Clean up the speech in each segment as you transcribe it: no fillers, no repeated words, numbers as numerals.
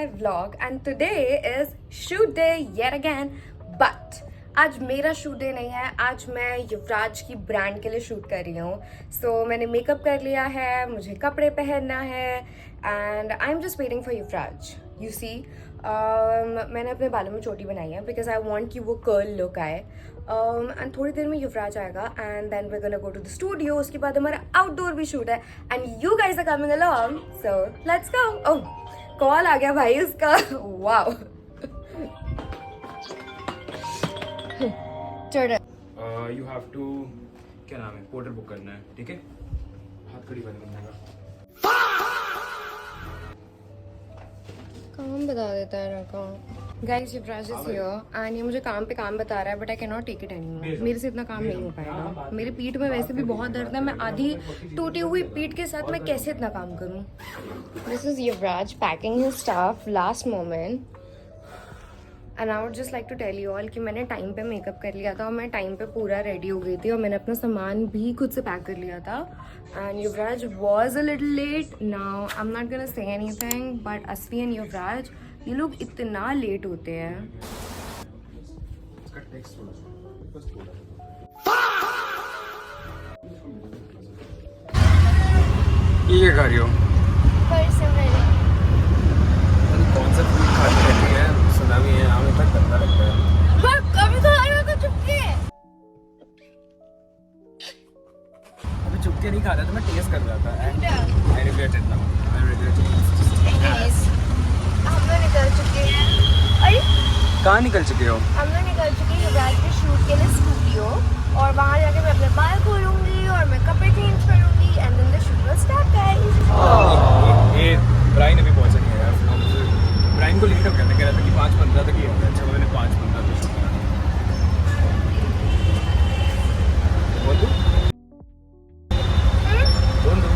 my vlog and today is shoot day yet again. But आज मेरा shoot day नहीं है, आज मैं युवराज की ब्रांड के लिए शूट कर रही हूँ. सो मैंने मेकअप कर लिया है, मुझे कपड़े पहनना है and I am just waiting for Yuvraj. You see मैंने अपने बालों में चोटी बनाई है बिकॉज आई वॉन्ट कि वो कर्ल लुक आए. एंड थोड़ी देर में युवराज आएगा and then we gonna go to the studio. उसके बाद हमारा आउटडोर भी शूट है and you guys are coming along, so let's go. Oh call आ गया भाई उसका. वाओ यू हैव टू क्या नाम है, पोर्टर बुक करना है. ठीक है, हाथ कड़ी बंद करने का काम बता देता है ना काम. Guys Yuvraj is here and ये मुझे काम पे काम बता रहा है but I can not take it anymore. मेरे से इतना काम नहीं हो पाएगा. मेरी पीठ में वैसे भी बहुत दर्द है. मैं आधी टूटी हुई पीठ के साथ मैं कैसे इतना काम करूं. This is Yuvraj packing his stuff last moment and I would just like to tell you all कि मैंने टाइम पे मेकअप कर लिया था और मैं टाइम पे पूरा रेडी हो गई थी और मैंने अपना सामान भी खुद से पैक कर लिया था. And Yuvraj was a little late. Now I am not gonna say anything but Asvi and Yuvraj ये लोग इतना लेट होते हैं. इसका टेक्स्ट थोड़ा बस थोड़ा. ये क्या कर रही हो? कौन सा फूड खाती रहती है? सुना भी है, हमें तक गंदा लगता है. अभी चुपके नहीं खाता था, मैं टेस्ट कर रहा था. I regret it now. I regret it. हम लोग निकल चुके हैं. अरे कहाँ निकल चुके हो? हम लोग निकल चुके हैं युवराज के शूट के लिए स्टूडियो और वहाँ जाके मैं अपने बाल खोलूंगी और मैं कपड़े चेंज करूंगी and then the shoot will start guys. ये ब्राइन अभी पहुंच गया यार. ब्राइन को लिंक अप करने कह रहा था कि 5:15 तक ही होगा. अच्छा मैंने 5:15 तक शूट करा. बोल दूँ? बोल दूँ?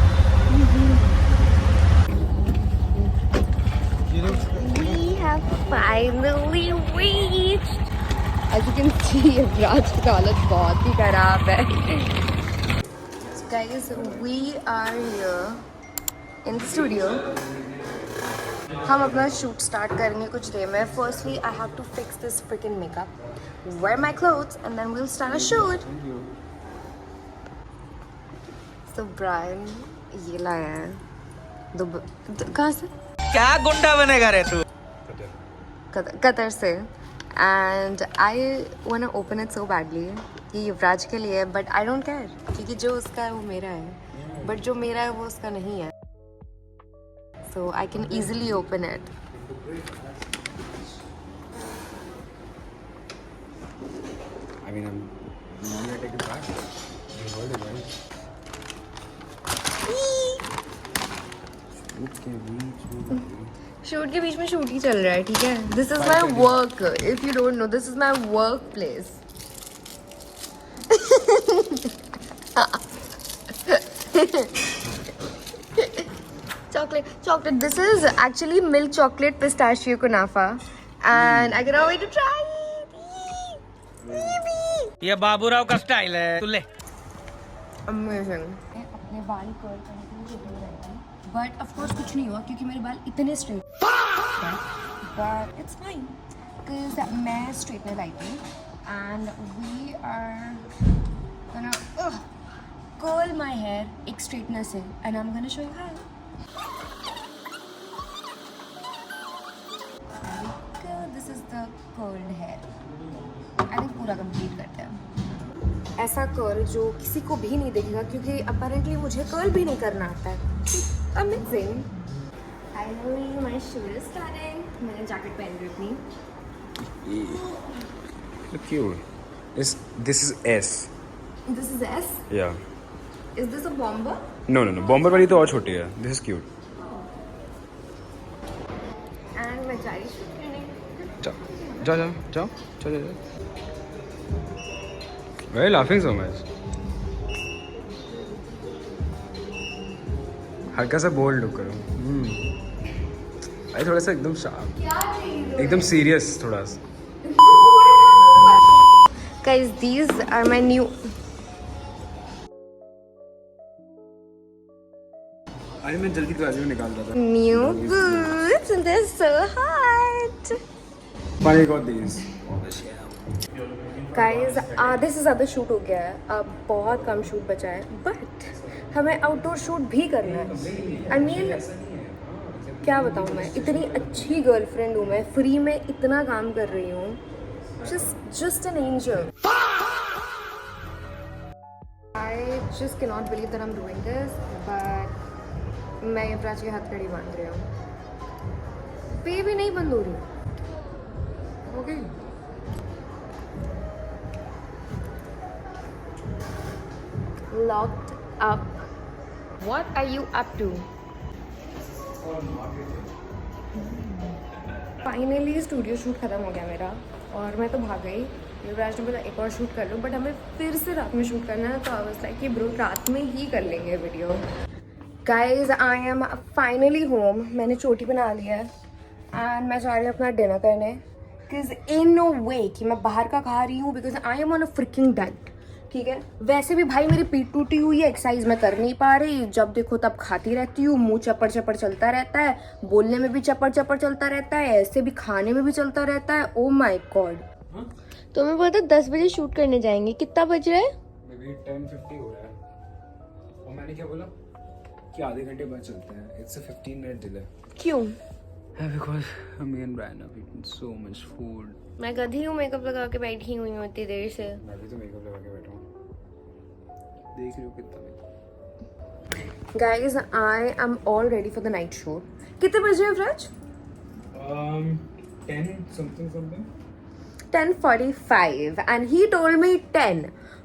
We have finally reached. As you can see, युवराज की हालत बहुत ही खराब है. Guys, we are here in the studio. हम अपना शूट स्टार्ट करेंगे कुछ देर में. Firstly, I have to fix this freaking makeup, wear my clothes, and then we'll start a shoot. So Brian, ये लाया है कहाँ से? क्या गुंडा बनेगा रे तू? कतर से. And I want to open it so badly. ये युवराज के लिए बट आई डोंट केयर क्योंकि जो उसका है वो मेरा है बट जो मेरा है वो उसका नहीं है. So I can easily open it. I mean, I'm gonna take it back. You heard it, right? Shoot के बीच में शूट ही चल रहा है. ठीक है, this is my work. If you don't know, this is my work place. chocolate. This is actually milk chocolate pistachio kunafa and I cannot wait to try it. ये बाबूराव का style है. तू ले. Amazing. अपने बाल कर्ल करने के लिए दे रही थी बट ऑफ कोर्स कुछ नहीं हुआ क्योंकि मेरे बाल इतने स्ट्रेट हैं. बट इट्स फाइन बिकॉज मैं स्ट्रेटनर लाई थी and we are gonna curl my hair एक स्ट्रेटनर से and I am gonna show you how. This is the curled hair. I think पूरा कंप्लीट करते हैं. ऐसा कर्ल जो किसी को भी नहीं देखेगा क्योंकि अपेरेंटली मुझे कर्ल भी नहीं करना आता है. Amazing. Finally my shoot is starting. मैंने जैकेट पहन ली अपनी. Look cute. This is S. This is S. Yeah. Is this a bomber? No. Bomber वाली तो और छोटी है. This is cute. एंड मैं जा रही शूट करने. जाओ. Why are you laughing so much? हल्का सा बोल्ड लुक करो. भाई थोड़ा सा एकदम शार्प, एकदम सीरियस थोड़ा सा. Guys, these are my new. अरे मैं जल्दी क्लास में निकाल रहा था. New boots. lips and they're so hot. Finally got these. Guys आधे से ज़्यादा शूट हो गया है, अब बहुत कम शूट बचा है, बट हमें आउटडोर शूट भी करना है. आई मीन क्या बताऊँ मैं, इतनी अच्छी गर्लफ्रेंड हूँ मैं, फ्री में इतना काम कर रही हूँ, just an angel. I just cannot believe that I'm doing this, but मैं युवराज के हथकड़ी बांध रही हूँ. पे भी नहीं बंद हो रही. Okay locked up. What are you up to? Finally studio shoot खत्म हो गया मेरा और मैं तो भाग गई. युवराज ने बोला एक और शूट कर लो, बट हमें फिर से रात में शूट करना है, तो आई वाज लाइक कि ब्रो रात में ही कर लेंगे video. Guys I am finally home. मैंने चोटी बना लिया है एंड मैं जा रही हूँ अपना डिनर करने. बिकॉज इन नो वे कि मैं बाहर का खा रही हूँ, because I am on a fricking diet. ठीक है, वैसे भी भाई मेरी पीठ टूटी हुई है, एक्सरसाइज मैं कर नहीं पा रही, जब देखो तब खाती रहती हूँ, मुंह चपड़ चपड़ चलता रहता है, बोलने में भी चपड़ चपड़ चलता रहता है, ऐसे भी खाने में भी चलता रहता है. Oh my God. तो मैं बोलता 10 बजे शूट करने जाएंगे. कितना बज रहा है? Maybe 10:50 हो रहा है. और मैंने क्या बोला कि आधे घंटे बाद चलते हैं. It's a 15-minute delay. क्यों? Because me and Brian have eaten so much food. मैं गधी हूँ, मेकअप लगा के बैठी हुई हूँ इतनी देर से. मैं भी तो मेकअप लगा के बैठा हूँ. देख रही हो कितना. Guys, I am all ready for the night shoot. कितने बजे है फ्रज? 10 something. 10:45 and he told me 10.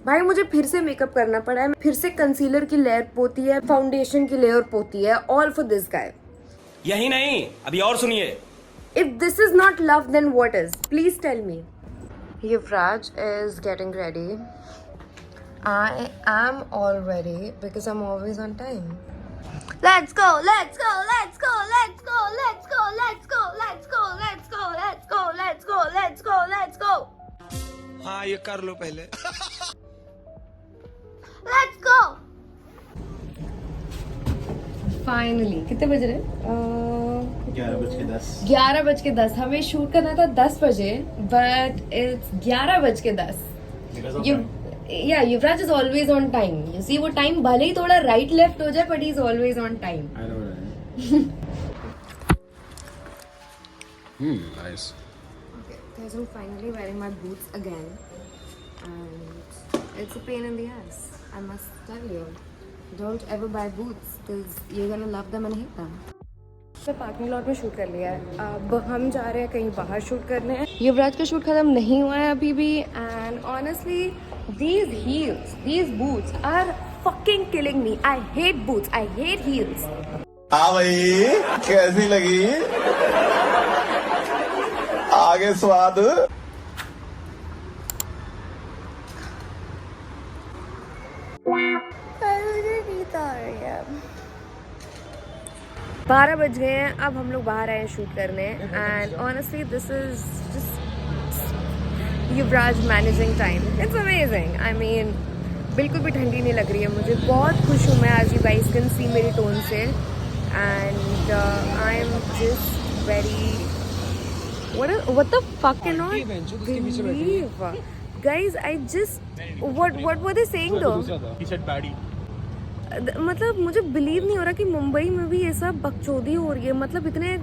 भाई मुझे फिर से मेकअप करना पड़ा है, फिर से कंसीलर की लेयर पोती है, फाउंडेशन की लेयर पोती है, all for this guy. यही नहीं, अभी और सुनिए. If this is not love, then what is? Please tell me. Yuvraj is getting ready. I am all ready because I'm always on time. Let's go, let's go, let's go, let's go, let's go, let's go, let's go, let's go, let's go, let's go, let's go, let's go. हाँ ये कर लो पहले. Let's go. Finally, कितने बज रहे? 11:10. हमें shoot करना था 10 बजे, but it's 11:10. Yuvraj is always on time. You see, वो टाइम भले ही थोड़ा राइट लेफ्ट हो जाए, but he's always on time. I know nice. Okay, guys, I'm finally wearing my boots again, and it's a pain in the ass. I must tell you, don't ever buy boots because you're gonna love them and hate them. तो parking lot में shoot कर लिया है, अब हम जा रहे हैं कहीं बाहर शूट करने. युवराज का शूट खत्म नहीं हुआ है अभी भी, and honestly these heels, these boots are fucking killing me. I hate boots, I hate heels. हाँ भाई कैसी लगी आगे स्वाद. नींद आ रही है. 12 बज गए हैं, अब हम लोग बाहर आए हैं शूट करने, and honestly this is just Yuvraj managing time. It's amazing. I mean बिल्कुल भी ठंडी नहीं लग रही है मुझे. बहुत खुश हूँ मैं आज. यू गाइस कैन सी मेरी टोन से, and I am just very what the fuck cannot believe. Guys, I just what were they saying though? He said baddie. मतलब मुझे बिलीव नहीं हो रहा कि मुंबई में भी ये सब बकचोदी हो रही है. मतलब इतने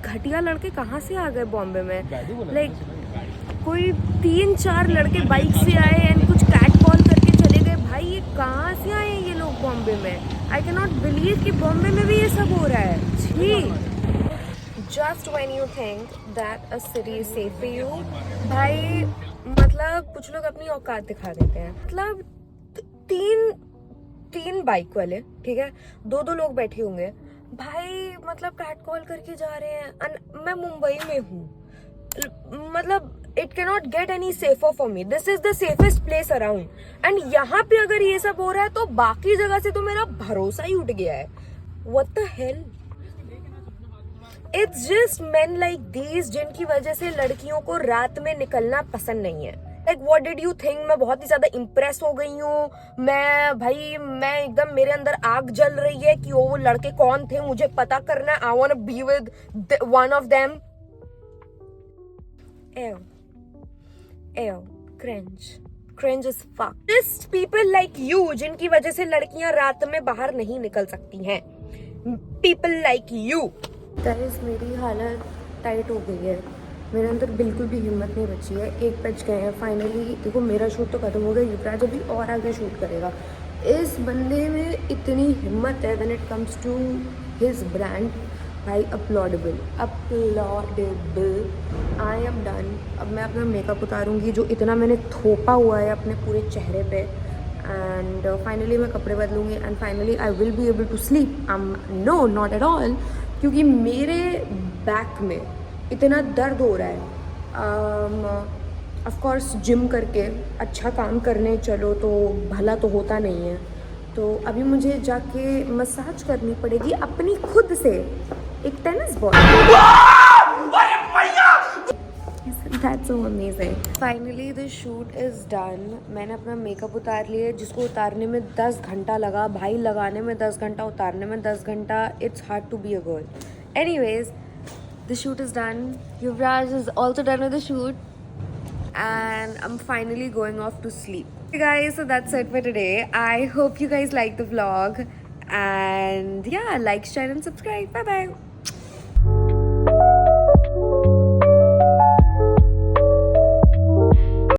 घटिया लड़के कहाँ से आ गए बॉम्बे में. लाइक कोई 3-4 लड़के बाइक से आए एंड कुछ कैट कॉल करके चले गए. भाई ये कहाँ से आए ये लोग बॉम्बे में? आई कैन नॉट बिलीव कि बॉम्बे में भी ये सब हो रहा है. छी. Just when you think that a city is safe for you, भाई मतलब कुछ लोग अपनी औकात दिखा देते हैं. मतलब तीन बाइक वाले, ठीक है, 2 लोग बैठे होंगे भाई, मतलब कैट कॉल करके जा रहे हैं. मैं मुंबई में हूँ, मतलब it can not get any safer for me. This is the safest place around, and यहाँ पे अगर ये सब हो रहा है तो बाकी जगह से तो मेरा भरोसा ही उठ गया है. What the hell. It's just main like these जिनकी वजह से लड़कियों को रात में निकलना पसंद नहीं है. Like what did you think? मैं बहुत ही ज्यादा इम्प्रेस हो गई हूँ। मैं एकदम मेरे अंदर आग जल रही है कि वो लड़के कौन थे, मुझे पता करना है। I want to be with one of them. Cringe as fuck. Just people like you, जिनकी वजह से लड़कियां रात में बाहर नहीं निकल सकती हैं। People like you. Guys, मेरी हालत टाइट हो गई है, मेरे अंदर बिल्कुल भी हिम्मत नहीं बची है। 1 बज गए हैं फाइनली। देखो मेरा शूट तो खत्म हो गया, युवराज अभी और आगे शूट करेगा। इस बंदे में इतनी हिम्मत है when it comes to his brand, भाई अपलॉडेबल। I am done. अब मैं अपना मेकअप उतारूंगी जो इतना मैंने थोपा हुआ है अपने पूरे चेहरे पे, एंड फाइनली मैं कपड़े बदलूंगी and finally I will be able to sleep. No not at all, क्योंकि मेरे बैक में इतना दर्द हो रहा है। ऑफ कोर्स जिम करके अच्छा काम करने चलो तो भला तो होता नहीं है, तो अभी मुझे जाके मसाज करनी पड़ेगी अपनी खुद से, एक tennis ball. That's so amazing. Finally the shoot is done. मैंने अपना मेकअप उतार लिया, जिसको उतारने में 10 घंटा लगा भाई, लगाने में 10 घंटा, उतारने में 10 घंटा। It's hard to be a girl. Anyways, the shoot is done. Yuvraj is also done with the shoot. And I'm finally going off to sleep. Okay guys, so that's it for today. I hope you guys like the vlog. And yeah, like, share and subscribe. Bye bye.